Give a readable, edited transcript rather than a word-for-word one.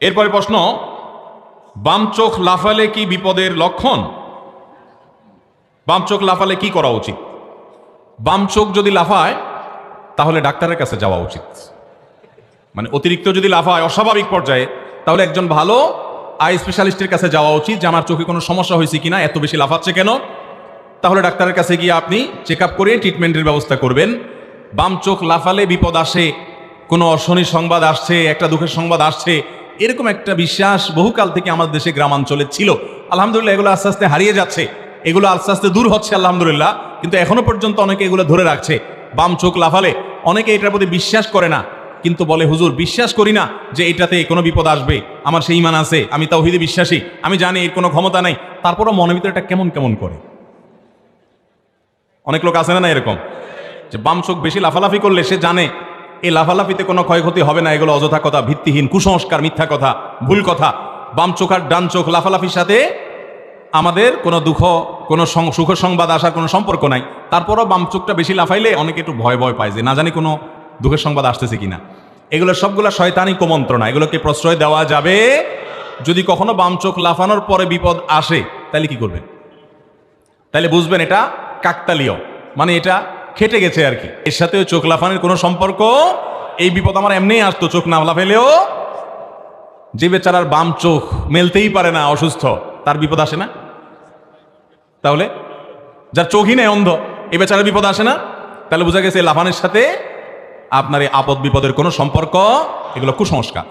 এরপরে প্রশ্ন, বাম চোখ লাফালে কি বিপদের লক্ষণ? বাম চোখ লাফালে কি করা উচিত? বাম চোখ যদি লাফায় তাহলে ডাক্তারের কাছে যাওয়া উচিত। মানে অতিরিক্ত যদি লাফায় অস্বাভাবিক পর্যায়ে, তাহলে একজন ভালো আই স্পেশালিস্টের কাছে যাওয়া উচিত যে আমার চোখে কোনো সমস্যা হয়েছে কিনা, এত বেশি লাফাচ্ছে কেন। তাহলে ডাক্তারের কাছে গিয়ে আপনি চেক আপ করে ট্রিটমেন্টের ব্যবস্থা করবেন। বাম চোখ লাফালে বিপদ আসে, কোনো অশনি সংবাদ আসছে, একটা দুঃখের সংবাদ আসছে, এরকম একটা বিশ্বাস বহুকাল থেকে আমাদের দেশে গ্রামাঞ্চলে ছিল। আলহামদুলিল্লাহ এগুলো আস্তে আস্তে হারিয়ে যাচ্ছে, এগুলো আস্তে আস্তে দূর হচ্ছে আলহামদুলিল্লাহ। কিন্তু এখনো পর্যন্ত অনেকে এগুলো ধরে রাখছে। বাম চোখ লাফালে অনেকে এটার প্রতি বিশ্বাস করে না, কিন্তু বলে হুজুর বিশ্বাস করি না যে এটাতে কোনো বিপদ আসবে, আমার সেই ঈমান আছে, আমি তাওহীদে বিশ্বাসী, আমি জানি এর কোনো ক্ষমতা নাই, তারপরও মনের ভিতরে এটা কেমন কেমন করে। অনেক লোক আছে না এরকম, যে বাম চোখ বেশি লাফালাফি করলে সে জানে এই লাফালাফিতে কোনো ক্ষয়ক্ষতি হবে না, এগুলো অযথা কথা, ভিত্তিহীন, কুসংস্কার, মিথ্যা কথা, ভুল কথা। বাম চোখ আর ডান চোখ লাফালাফির সাথে আমাদের কোনো দুঃখ, কোনো সুখ সংবাদ আসার কোনো সম্পর্ক নাই। তারপরও বাম চোখটা বেশি লাফাইলে অনেকে একটু ভয় ভয় পায় যে না জানি কোনো দুঃখের সংবাদ আসতেছে কিনা। এগুলো সবগুলা শয়তানি কুমন্ত্রণা, এগুলোকে প্রশ্রয় দেওয়া যাবে। যদি কখনো বাম চোখ লাফানোর পরে বিপদ আসে তাহলে কি করবেন? তাহলে বুঝবেন এটা কাকতালীয়, মানে এটা খেটে গেছে আর কি, এর সাথে চোখ লাফানোর কোনো সম্পর্ক। এই বিপদ আমার এমনিই আসতো, চোখ না লাফাইলেও। যে বেচারার বাম চোখ মেলতেই পারে না, অসুস্থ, তার বিপদ আসে না? তাহলে যার চোখই নেই, অন্ধ, এই বেচারার বিপদ আসে না? তাহলে বোঝা গেছে লাফানোর সাথে আপনার এই আপদ বিপদের কোনো সম্পর্ক, এগুলো কুসংস্কার।